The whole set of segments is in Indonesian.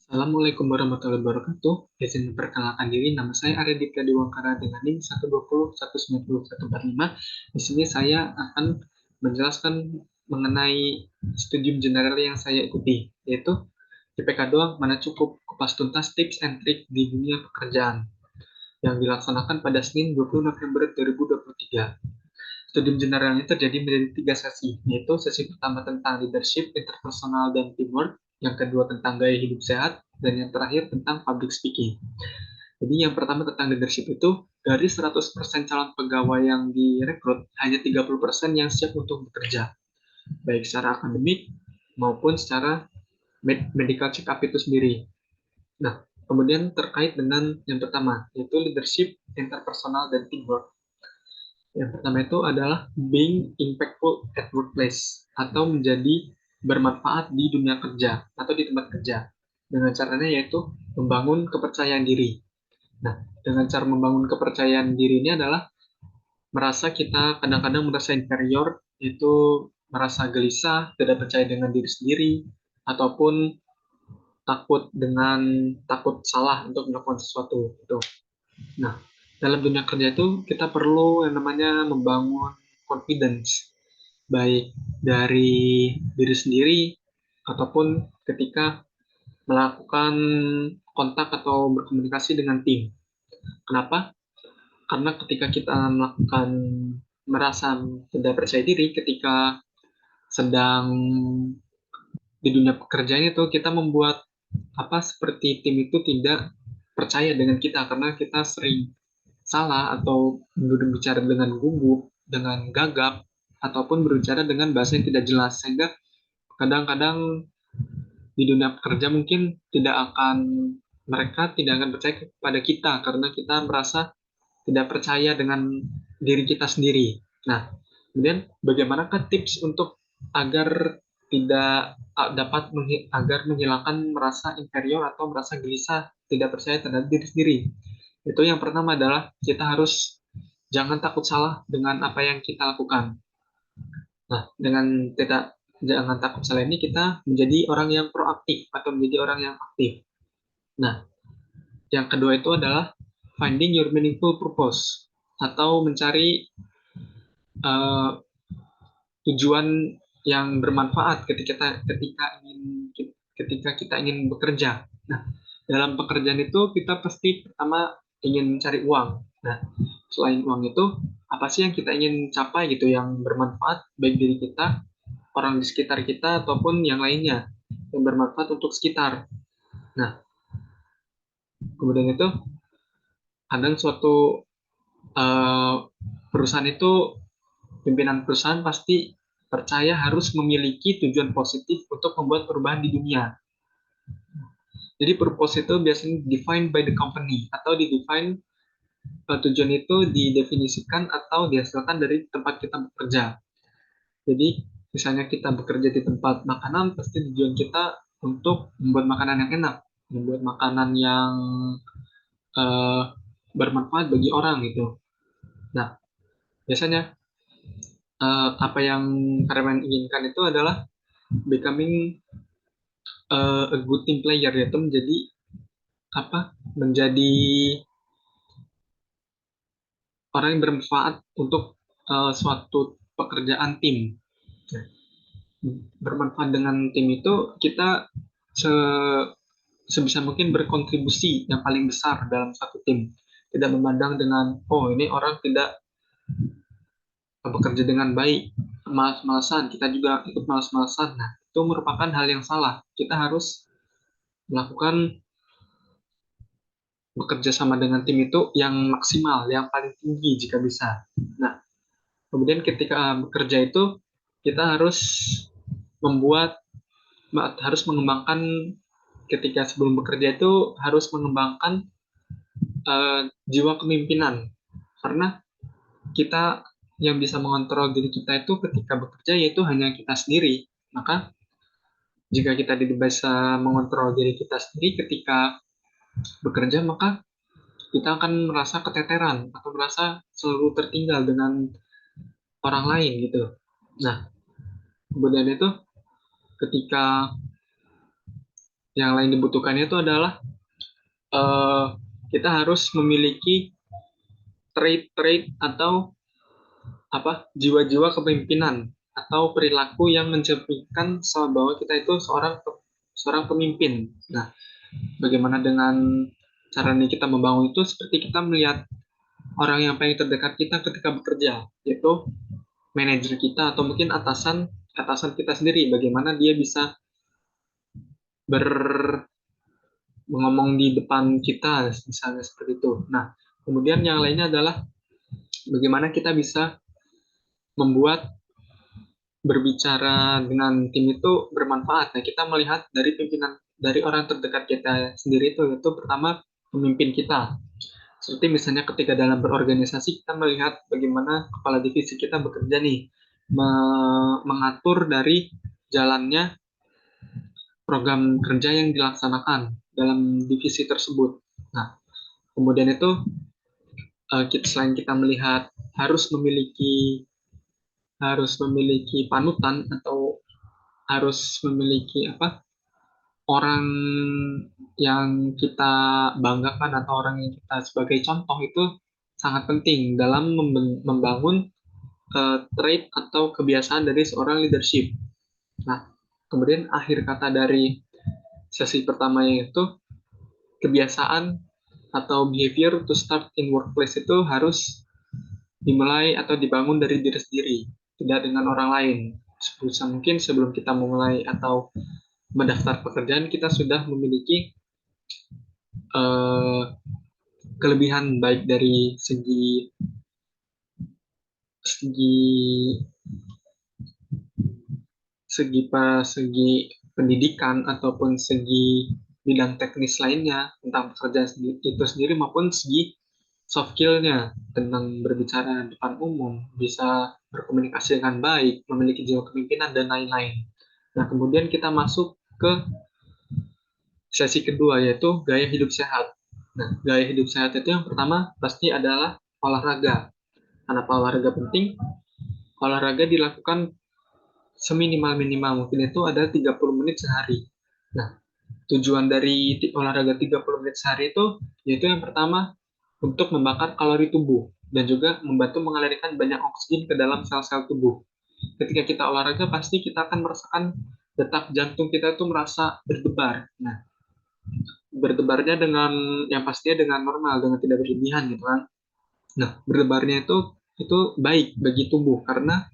Assalamualaikum warahmatullahi wabarakatuh. Izin memperkenalkan diri, nama saya Arya Dipta Diwangkara dengan NIM 120190145. Di sini saya akan menjelaskan mengenai studium general yang saya ikuti, yaitu IPK doang mana cukup, kupas tuntas tips and trik di dunia pekerjaan yang dilaksanakan pada Senin 20 November 2023. Studium generalnya terjadi menjadi 3 sesi, yaitu sesi pertama tentang leadership, interpersonal, dan teamwork, yang kedua tentang gaya hidup sehat, dan yang terakhir tentang public speaking. Jadi yang pertama tentang leadership itu, dari 100% calon pegawai yang direkrut, hanya 30% yang siap untuk bekerja, baik secara akademik maupun secara medical check-up itu sendiri. Nah, kemudian terkait dengan yang pertama, yaitu leadership, interpersonal, dan teamwork. Yang pertama itu adalah being impactful at workplace atau menjadi bermanfaat di dunia kerja atau di tempat kerja. Dengan caranya yaitu membangun kepercayaan diri. Nah, dengan cara membangun kepercayaan diri ini adalah merasa kita kadang-kadang merasa inferior, itu merasa gelisah, tidak percaya dengan diri sendiri, ataupun takut salah untuk melakukan sesuatu. Gitu. Nah, dalam dunia kerja itu kita perlu yang namanya membangun confidence, baik dari diri sendiri ataupun ketika melakukan kontak atau berkomunikasi dengan tim. Kenapa? Karena ketika kita melakukan merasa tidak percaya diri ketika sedang di dunia pekerjaan itu kita membuat seperti tim itu tidak percaya dengan kita karena kita sering salah atau berbicara dengan gugup, dengan gagap, ataupun berbicara dengan bahasa yang tidak jelas. Sehingga kadang-kadang di dunia pekerja mungkin mereka tidak akan percaya kepada kita karena kita merasa tidak percaya dengan diri kita sendiri. Nah, kemudian bagaimanakah tips untuk agar tidak dapat agar menghilangkan merasa inferior atau merasa gelisah, tidak percaya terhadap diri sendiri? Itu yang pertama adalah kita harus jangan takut salah dengan apa yang kita lakukan. Nah, dengan tidak jangan takut salah ini kita menjadi orang yang proaktif atau menjadi orang yang aktif. Nah, yang kedua itu adalah finding your meaningful purpose atau mencari uh, tujuan yang bermanfaat ketika kita ingin bekerja. Nah, dalam pekerjaan itu kita pasti pertama ingin mencari uang. Nah, selain uang itu apa sih yang kita ingin capai gitu yang bermanfaat baik diri kita, orang di sekitar kita ataupun yang lainnya yang bermanfaat untuk sekitar. Nah, kemudian itu kadang suatu uh, perusahaan itu pimpinan perusahaan pasti percaya harus memiliki tujuan positif untuk membuat perubahan di dunia. Jadi purpose itu biasanya defined by the company atau di-define tujuan itu didefinisikan atau dihasilkan dari tempat kita bekerja. Jadi misalnya kita bekerja di tempat makanan, pasti tujuan kita untuk membuat makanan yang enak, membuat makanan yang uh, bermanfaat bagi orang gitu. Nah, biasanya apa yang karyawan inginkan itu adalah becoming a good team player, yaitu menjadi orang yang bermanfaat untuk suatu pekerjaan tim. Nah, bermanfaat dengan tim itu kita se sebisa mungkin berkontribusi yang paling besar dalam satu tim. Tidak memandang dengan, oh ini orang tidak bekerja dengan baik, malas-malasan, kita juga ikut malas-malasan. Nah, itu merupakan hal yang salah. Kita harus melakukan bekerja sama dengan tim itu yang maksimal, yang paling tinggi jika bisa. Nah, kemudian ketika bekerja itu kita membuat harus mengembangkan ketika sebelum bekerja itu harus mengembangkan jiwa kepemimpinan karena kita yang bisa mengontrol diri kita itu ketika bekerja yaitu hanya kita sendiri. Maka jika kita tidak bisa mengontrol diri kita sendiri ketika bekerja, maka kita akan merasa keteteran atau merasa selalu tertinggal dengan orang lain gitu. Nah, kemudian itu ketika Yang lain dibutuhkannya itu adalah eh, kita harus memiliki trait-trait atau apa jiwa-jiwa kepemimpinan atau perilaku yang mencerminkan bahwa kita itu seorang pemimpin. Nah, bagaimana dengan cara nih kita membangun itu seperti kita melihat orang yang paling terdekat kita ketika bekerja, yaitu manajer kita atau mungkin atasan atasan kita sendiri. Bagaimana dia bisa ber ngomong di depan kita, misalnya seperti itu. Nah, kemudian yang lainnya adalah bagaimana kita bisa membuat berbicara dengan tim itu bermanfaat. Nah, kita melihat dari pimpinan dari orang terdekat kita sendiri itu pertama pemimpin kita. Seperti misalnya ketika dalam berorganisasi kita melihat bagaimana kepala divisi kita bekerja nih, mengatur dari jalannya program kerja yang dilaksanakan dalam divisi tersebut. Nah, kemudian itu selain kita melihat harus memiliki panutan atau harus memiliki apa orang yang kita banggakan atau orang yang kita sebagai contoh itu sangat penting dalam membangun trait atau kebiasaan dari seorang leadership. Nah, kemudian akhir kata dari sesi pertama yaitu kebiasaan atau behavior to start in workplace itu harus dimulai atau dibangun dari diri sendiri, tidak dengan orang lain. Sebisa mungkin sebelum kita memulai atau mendaftar pekerjaan, kita sudah memiliki eh, kelebihan baik dari segi segi pendidikan ataupun segi bidang teknis lainnya tentang pekerjaan itu sendiri maupun segi soft skill-nya tentang berbicara depan umum, bisa berkomunikasi dengan baik, memiliki jiwa kepemimpinan dan lain-lain. Nah, kemudian kita masuk ke sesi kedua yaitu gaya hidup sehat. Nah, gaya hidup sehat itu yang pertama pasti adalah olahraga. Kenapa olahraga penting? Olahraga dilakukan seminimal-minimal mungkin itu ada 30 menit sehari. Nah, tujuan dari olahraga 30 menit sehari itu yaitu yang pertama untuk membakar kalori tubuh dan juga membantu mengalirkan banyak oksigen ke dalam sel-sel tubuh. Ketika kita olahraga pasti kita akan merasakan detak jantung kita itu merasa berdebar. Nah, berdebarnya dengan yang pastinya dengan normal, dengan tidak berlebihan gitu kan. Nah, berdebarnya itu baik bagi tubuh karena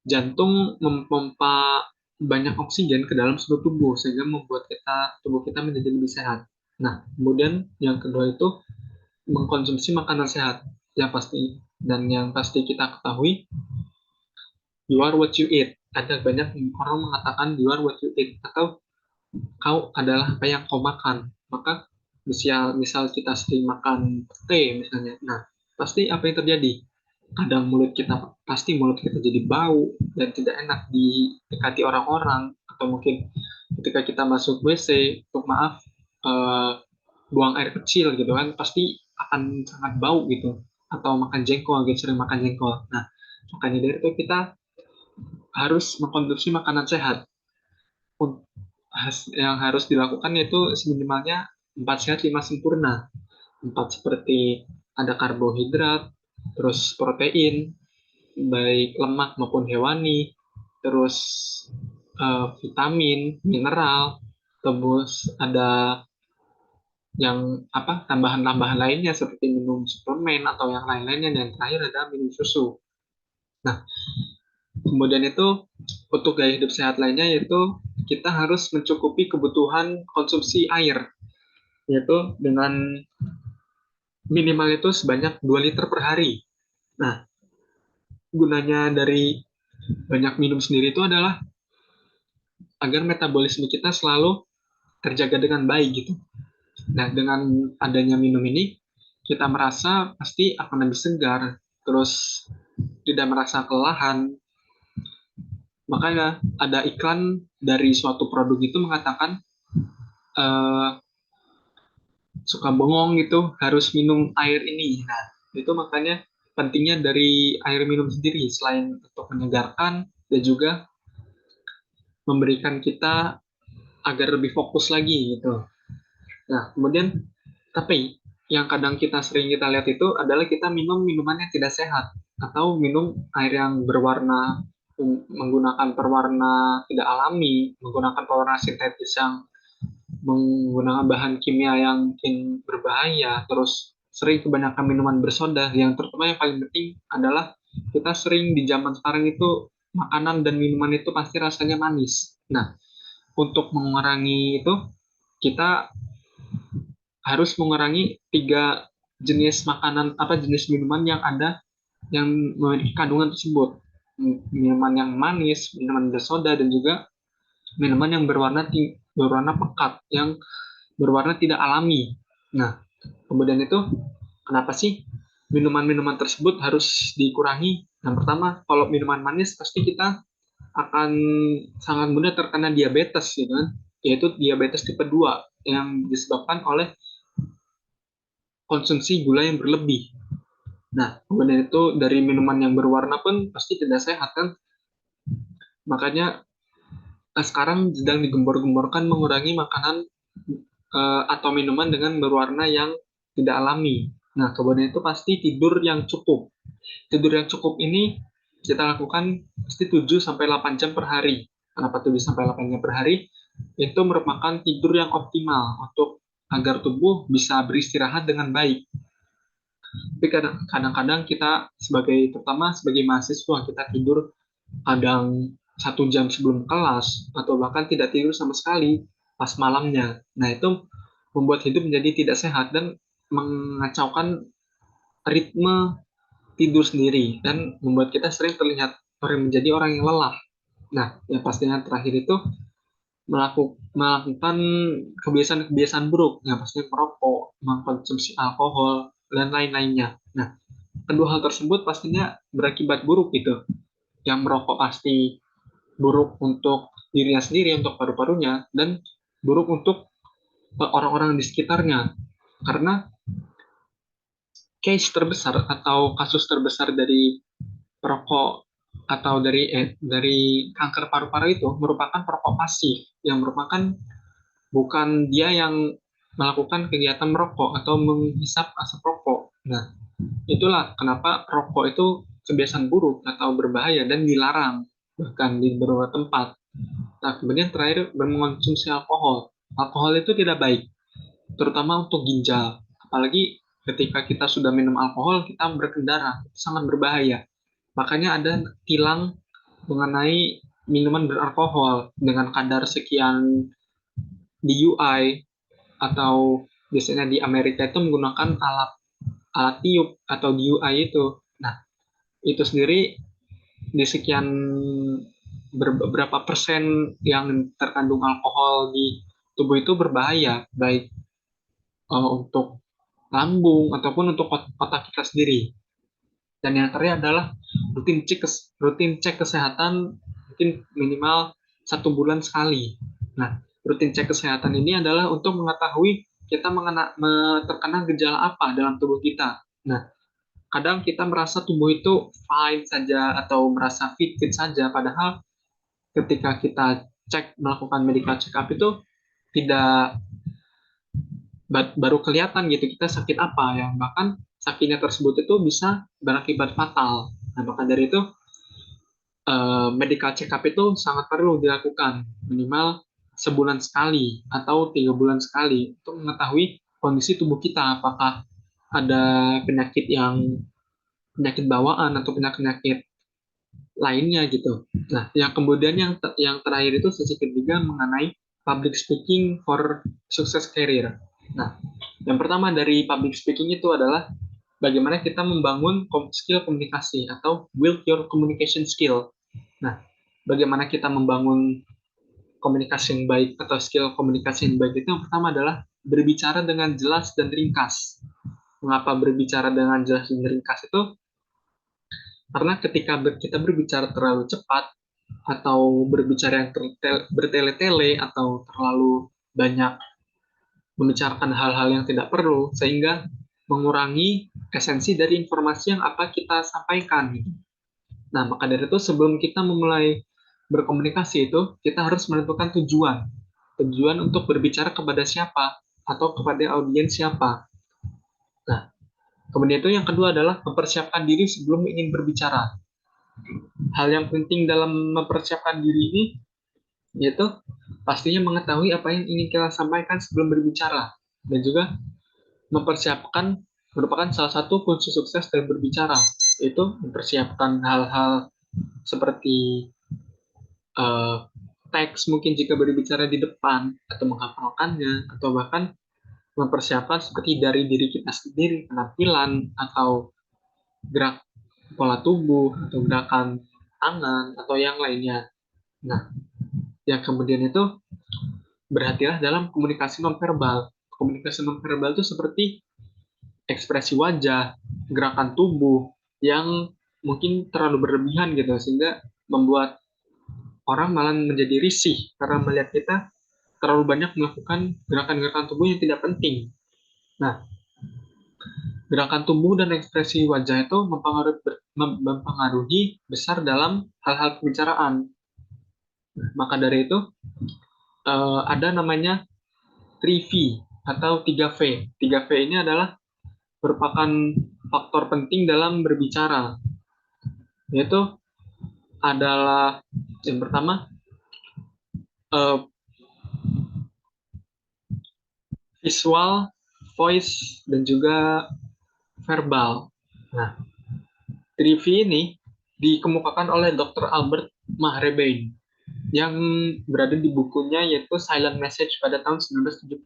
jantung memompa banyak oksigen ke dalam seluruh tubuh sehingga membuat tubuh kita menjadi lebih sehat. Nah, kemudian yang kedua itu mengkonsumsi makanan sehat yang pasti dan yang pasti kita ketahui you are what you eat. Ada banyak orang mengatakan you are what you eat atau kau adalah apa yang kau makan. Maka misal kita sering makan pete misalnya. Nah, pasti apa yang terjadi? Kadang mulut kita jadi bau dan tidak enak didekati orang-orang atau mungkin ketika kita masuk WC untuk maaf eh, buang air kecil gitu kan pasti akan sangat bau gitu atau makan jengkol gitu sering makan jengkol. Nah, makanya dari itu kita harus mengkonsumsi makanan sehat. Yang harus dilakukan yaitu seminimalnya 4 sehat 5 sempurna. 4 seperti ada karbohidrat, terus protein, baik lemak maupun hewani, terus vitamin, mineral, terus ada yang apa tambahan-tambahan lainnya seperti minum suplemen atau yang lain-lainnya dan terakhir ada minum susu. Nah, kemudian itu untuk gaya hidup sehat lainnya yaitu kita harus mencukupi kebutuhan konsumsi air yaitu dengan minimal itu sebanyak 2 liter per hari. Nah, gunanya dari banyak minum sendiri itu adalah agar metabolisme kita selalu terjaga dengan baik gitu. Nah, dengan adanya minum ini, kita merasa pasti akan lebih segar, terus tidak merasa kelelahan. Makanya ada iklan dari suatu produk itu mengatakan eh, suka bengong gitu harus minum air ini. Nah, itu makanya pentingnya dari air minum sendiri selain untuk menyegarkan dan juga memberikan kita agar lebih fokus lagi gitu. Nah, kemudian tapi yang kadang kita lihat itu adalah kita minum minuman yang tidak sehat atau minum air yang berwarna menggunakan perwarna tidak alami, menggunakan pewarna sintetis yang menggunakan bahan kimia yang mungkin berbahaya, terus sering kebanyakan minuman bersoda, yang terutama yang paling penting adalah kita sering di zaman sekarang itu makanan dan minuman itu pasti rasanya manis. Nah, untuk mengurangi itu kita harus mengurangi 3 jenis makanan apa jenis minuman yang ada yang memiliki kandungan tersebut. Minuman yang manis, minuman bersoda, dan juga minuman yang berwarna pekat, yang berwarna tidak alami. Nah, kemudian itu kenapa sih minuman-minuman tersebut harus dikurangi? Yang pertama, kalau minuman manis pasti kita akan sangat mudah terkena diabetes, gitu kan? Yaitu diabetes tipe 2 yang disebabkan oleh konsumsi gula yang berlebih. Nah, kemudian itu dari minuman yang berwarna pun pasti tidak sehat kan? Makanya sekarang sedang digembor-gemborkan mengurangi makanan atau minuman dengan berwarna yang tidak alami. Nah, kemudian itu pasti tidur yang cukup. Tidur yang cukup ini kita lakukan pasti 7 sampai 8 jam per hari. Kenapa 7 sampai 8 jam per hari? Itu merupakan tidur yang optimal untuk agar tubuh bisa beristirahat dengan baik. Tapi kadang-kadang kita terutama sebagai mahasiswa, kita tidur kadang 1 jam sebelum kelas atau bahkan tidak tidur sama sekali pas malamnya. Nah, itu membuat hidup menjadi tidak sehat dan mengacaukan ritme tidur sendiri dan membuat kita sering terlihat menjadi orang yang lelah. Nah, yang pastinya terakhir itu melakukan kebiasaan-kebiasaan buruk, yang pastinya merokok, mengkonsumsi alkohol, dan lain-lainnya. Nah, kedua hal tersebut pastinya berakibat buruk gitu. Yang merokok pasti buruk untuk dirinya sendiri, untuk paru-parunya, dan buruk untuk orang-orang di sekitarnya. Karena atau kasus terbesar dari perokok atau dari kanker paru-paru itu merupakan perokok pasif, yang merupakan bukan dia yang melakukan kegiatan merokok atau menghisap asap rokok. Nah, itulah kenapa rokok itu kebiasaan buruk atau berbahaya dan dilarang bahkan di beberapa tempat. Nah, kemudian terakhir mengonsumsi alkohol. Alkohol itu tidak baik, terutama untuk ginjal. Apalagi ketika kita sudah minum alkohol, kita berkendara, sangat berbahaya. Makanya ada tilang mengenai minuman beralkohol dengan kadar sekian DUI, atau biasanya di Amerika itu menggunakan alat alat tiup atau DUI itu. Nah, itu sendiri di sekian beberapa persen yang terkandung alkohol di tubuh itu berbahaya, baik untuk lambung ataupun untuk otak kita sendiri. Dan yang terakhir adalah rutin cek kesehatan mungkin minimal 1 bulan sekali. Nah, rutin cek kesehatan ini adalah untuk mengetahui kita terkena gejala apa dalam tubuh kita. Nah, kadang kita merasa tubuh itu fine saja atau merasa fit-fit saja, padahal ketika kita melakukan medical check up itu tidak baru kelihatan gitu kita sakit apa, yang bahkan sakitnya tersebut itu bisa berakibat fatal. Nah, maka dari itu medical check up itu sangat perlu dilakukan minimal sebulan sekali atau 3 bulan sekali untuk mengetahui kondisi tubuh kita, apakah ada penyakit bawaan atau penyakit lainnya gitu. Nah, yang kemudian yang terakhir itu sesi ketiga mengenai public speaking for success career. Nah, yang pertama dari public speaking itu adalah bagaimana kita membangun skill komunikasi atau build your communication skill. Nah, bagaimana kita membangun komunikasi yang baik atau skill komunikasi yang baik itu yang pertama adalah berbicara dengan jelas dan ringkas. Mengapa berbicara dengan jelas dan ringkas itu? Karena ketika kita berbicara terlalu cepat atau berbicara yang bertele-tele atau terlalu banyak membicarakan hal-hal yang tidak perlu, sehingga mengurangi esensi dari informasi yang apa kita sampaikan. Nah, maka dari itu sebelum kita memulai berkomunikasi itu, kita harus menentukan tujuan. Tujuan untuk berbicara kepada siapa atau kepada audiens siapa. Nah, kemudian itu yang kedua adalah mempersiapkan diri sebelum ingin berbicara. Hal yang penting dalam mempersiapkan diri ini yaitu pastinya mengetahui apa yang ingin kita sampaikan sebelum berbicara, dan juga mempersiapkan merupakan salah satu kunci sukses dalam berbicara, yaitu mempersiapkan hal-hal seperti uh, teks mungkin jika berbicara di depan, atau menghafalkannya, atau bahkan mempersiapkan seperti dari diri kita sendiri, penampilan atau gerak pola tubuh atau gerakan tangan atau yang lainnya. Nah, yang kemudian itu berhati-hatilah dalam komunikasi nonverbal. Komunikasi nonverbal itu seperti ekspresi wajah, gerakan tubuh yang mungkin terlalu berlebihan gitu, sehingga membuat orang malah menjadi risih karena melihat kita terlalu banyak melakukan gerakan-gerakan tubuh yang tidak penting. Nah, gerakan tubuh dan ekspresi wajah itu mempengaruhi besar dalam hal-hal pembicaraan. Nah, maka dari itu ada namanya 3V atau 3V. 3V ini adalah merupakan faktor penting dalam berbicara, yaitu adalah yang pertama uh, visual, voice, dan juga verbal. Nah, 3V ini dikemukakan oleh Dr. Albert Mahrebein yang berada di bukunya yaitu Silent Message pada tahun 1971.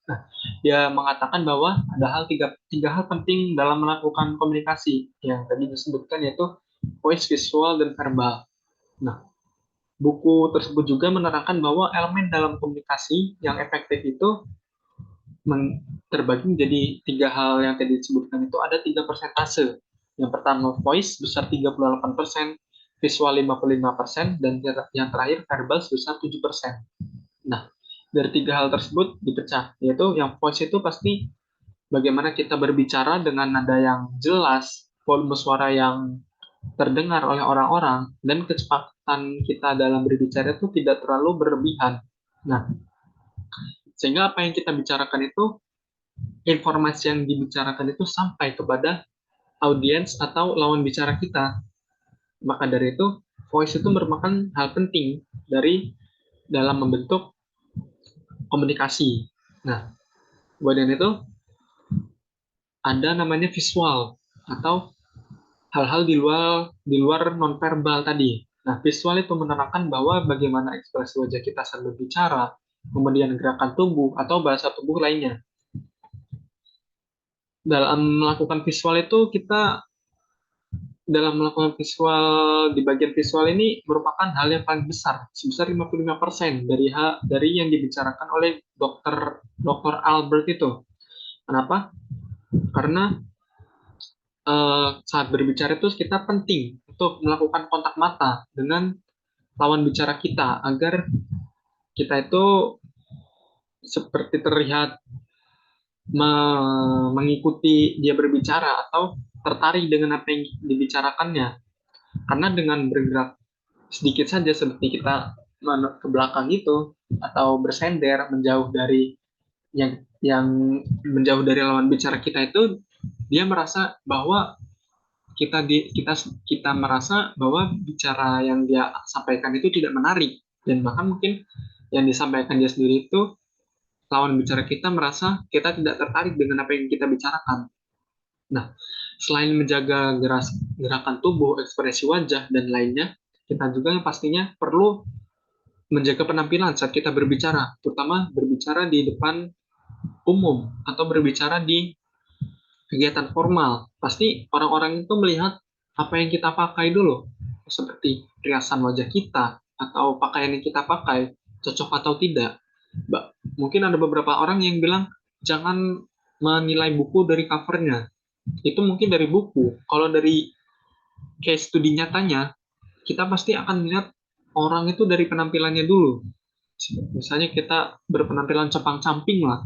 Nah, dia mengatakan bahwa ada tiga hal penting dalam melakukan komunikasi yang tadi disebutkan, yaitu voice, visual, dan verbal. Nah, buku tersebut juga menerangkan bahwa elemen dalam komunikasi yang efektif itu terbagi menjadi tiga hal yang tadi disebutkan. Itu ada 3 persentase. Yang pertama voice besar 38%, visual 55%, dan yang terakhir verbal sebesar 7%. Nah, dari tiga hal tersebut dipecah, yaitu yang voice itu pasti bagaimana kita berbicara dengan nada yang jelas, volume suara yang terdengar oleh orang-orang, dan kecepatan kita dalam berbicara itu tidak terlalu berlebihan. Nah, sehingga apa yang kita bicarakan itu, informasi yang dibicarakan itu sampai kepada audiens atau lawan bicara kita. Maka dari itu, voice itu merupakan hal penting dalam membentuk komunikasi. Nah, kemudian itu ada namanya visual atau hal-hal di luar nonverbal tadi. Nah, visual itu menerangkan bahwa bagaimana ekspresi wajah kita saat berbicara, kemudian gerakan tubuh atau bahasa tubuh lainnya. Dalam melakukan visual itu kita dalam melakukan visual di bagian visual ini merupakan hal yang paling besar, sebesar 55% dari yang dibicarakan oleh dokter Albert itu. Kenapa? Karena saat berbicara itu kita penting untuk melakukan kontak mata dengan lawan bicara kita agar kita itu seperti terlihat mengikuti dia berbicara atau tertarik dengan apa yang dibicarakannya. Karena dengan bergerak sedikit saja seperti kita ke belakang itu atau bersender menjauh dari yang menjauh dari lawan bicara kita itu, dia merasa bahwa kita merasa bahwa bicara yang dia sampaikan itu tidak menarik, dan bahkan mungkin yang disampaikan dia sendiri itu, lawan bicara kita merasa kita tidak tertarik dengan apa yang kita bicarakan. Nah, selain menjaga gerakan tubuh, ekspresi wajah, dan lainnya, kita juga pastinya perlu menjaga penampilan saat kita berbicara, terutama berbicara di depan umum atau berbicara di kegiatan formal. Pasti orang-orang itu melihat apa yang kita pakai dulu, seperti riasan wajah kita atau pakaian yang kita pakai, cocok atau tidak. Mungkin ada beberapa orang yang bilang, jangan menilai buku dari covernya. Itu mungkin dari buku. Kalau dari case studi nyatanya, kita pasti akan melihat orang itu dari penampilannya dulu. Misalnya kita berpenampilan compang-camping lah,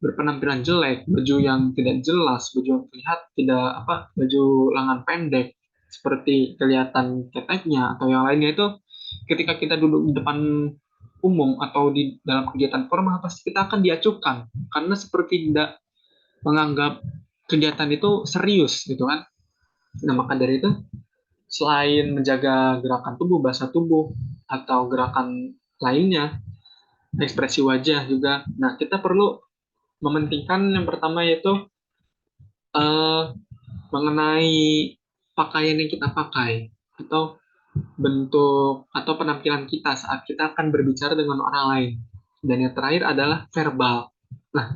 berpenampilan jelek, baju yang tidak jelas, baju yang terlihat tidak baju lengan pendek, seperti kelihatan keteknya atau yang lainnya itu, ketika kita duduk di depan umum atau di dalam kegiatan formal pasti kita akan diacukan karena seperti tidak menganggap kegiatan itu serius gitu kan. Nah, maka dari itu selain menjaga gerakan tubuh, bahasa tubuh atau gerakan lainnya, ekspresi wajah juga. Nah, kita perlu mementingkan yang pertama yaitu eh, mengenai pakaian yang kita pakai atau bentuk atau penampilan kita saat kita akan berbicara dengan orang lain. Dan yang terakhir adalah verbal. Nah,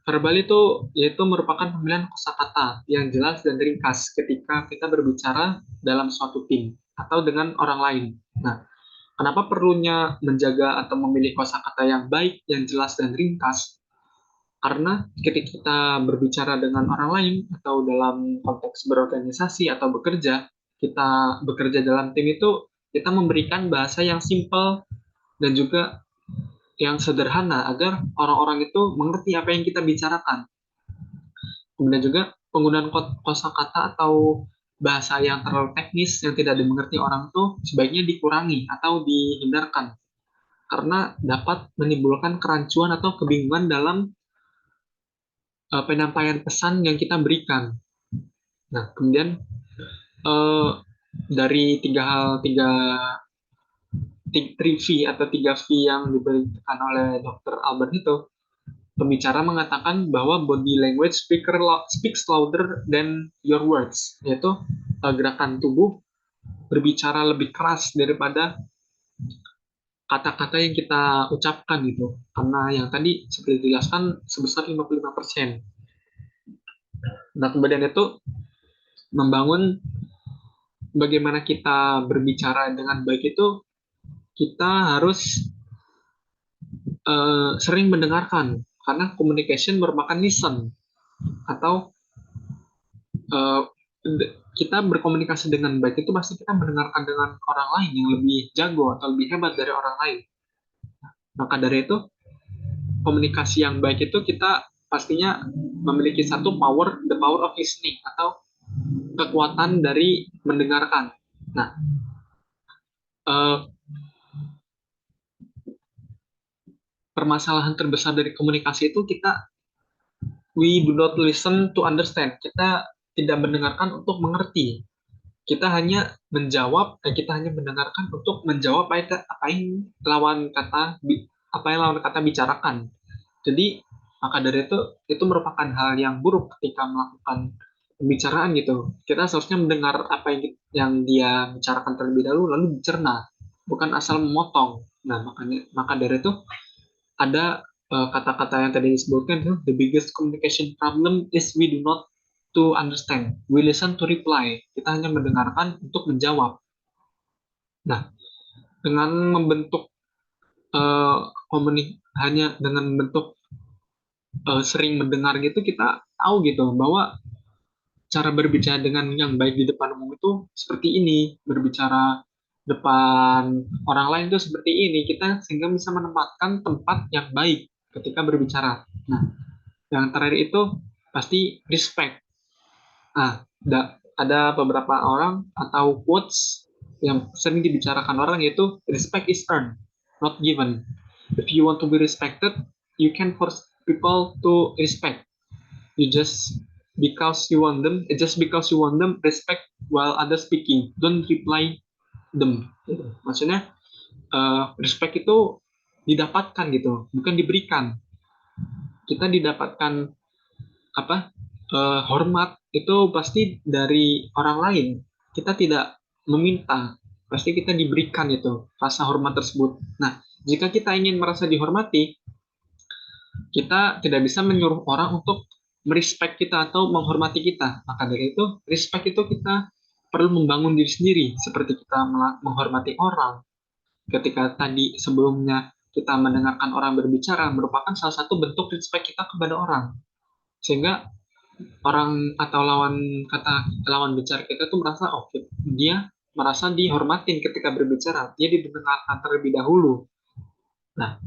verbal itu yaitu merupakan pemilihan kosakata yang jelas dan ringkas ketika kita berbicara dalam suatu tim atau dengan orang lain. Nah, kenapa perlunya menjaga atau memilih kosakata yang baik, yang jelas dan ringkas? Karena ketika kita berbicara dengan orang lain atau dalam konteks berorganisasi atau bekerja, kita bekerja dalam tim itu kita memberikan bahasa yang simple dan juga yang sederhana agar orang-orang itu mengerti apa yang kita bicarakan. Kemudian juga penggunaan kosakata atau bahasa yang terlalu teknis yang tidak dimengerti orang itu sebaiknya dikurangi atau dihindarkan karena dapat menimbulkan kerancuan atau kebingungan dalam penyampaian pesan yang kita berikan. Nah, kemudian uh, dari tiga V atau tiga V yang diberikan oleh Dr. Albert itu, pembicara mengatakan bahwa body language speaks louder than your words, yaitu gerakan tubuh berbicara lebih keras daripada kata-kata yang kita ucapkan gitu. Karena yang tadi seperti dijelaskan sebesar 55%. Nah, kemudian itu membangun bagaimana kita berbicara dengan baik itu kita harus sering mendengarkan karena communication merupakan listen atau uh, kita berkomunikasi dengan baik itu pasti kita mendengarkan dengan orang lain yang lebih jago atau lebih hebat dari orang lain. Maka dari itu komunikasi yang baik itu kita pastinya memiliki satu power, the power of listening atau kekuatan dari mendengarkan. Nah, uh, permasalahan terbesar dari komunikasi itu kita we do not listen to understand. Kita tidak mendengarkan untuk mengerti. Kita hanya menjawab, kita hanya mendengarkan untuk menjawab apa yang lawan kata bicarakan. Jadi maka dari itu merupakan hal yang buruk ketika melakukan pembicaraan gitu. Kita seharusnya mendengar apa yang dia bicarakan terlebih dahulu lalu dicerna, bukan asal memotong. Nah, maka dari itu ada kata-kata yang tadi disebutkan itu the biggest communication problem is we do not to understand, we listen to reply. Kita hanya mendengarkan untuk menjawab. Nah, dengan membentuk hanya dengan bentuk sering mendengar gitu kita tahu gitu bahwa cara berbicara dengan yang baik di depan umum itu seperti ini, berbicara depan orang lain itu seperti ini, kita sehingga bisa menempatkan tempat yang baik ketika berbicara. Nah, yang terakhir itu pasti respect. Nah, ada beberapa orang atau quotes yang sering dibicarakan orang yaitu respect is earned, not given. If you want to be respected, you can force people to respect. You just because you want them respect while others speaking. Don't reply them. Gitu. Maksudnya respect itu didapatkan gitu, bukan diberikan. Kita didapatkan apa hormat itu pasti dari orang lain. Kita tidak meminta, pasti kita diberikan itu rasa hormat tersebut. Nah, jika kita ingin merasa dihormati, kita tidak bisa menyuruh orang untuk merespek kita atau menghormati kita. Maka dari itu, respect itu kita perlu membangun diri sendiri, seperti kita menghormati orang. Ketika tadi sebelumnya kita mendengarkan orang berbicara, merupakan salah satu bentuk respect kita kepada orang. Sehingga orang atau lawan bicara kita tuh merasa oke, dia merasa dihormatin ketika berbicara, dia didengarkan terlebih dahulu. Nah,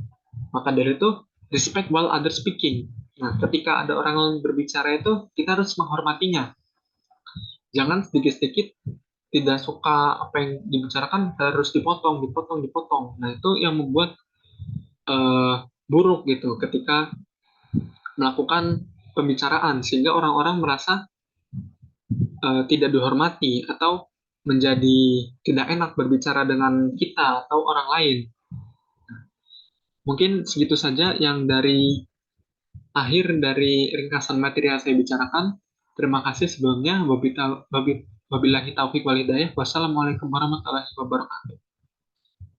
maka dari itu respect while other speaking. Nah, ketika ada orang yang berbicara itu kita harus menghormatinya. Jangan sedikit-sedikit tidak suka apa yang dibicarakan harus dipotong. Nah, itu yang membuat buruk gitu ketika melakukan pembicaraan, sehingga orang-orang merasa tidak dihormati atau menjadi tidak enak berbicara dengan kita atau orang lain. Mungkin segitu saja yang dari akhir dari ringkasan materi yang saya bicarakan. Terima kasih sebelumnya. Wabillahi taufiq wal hidayah. Wassalamualaikum warahmatullahi wabarakatuh.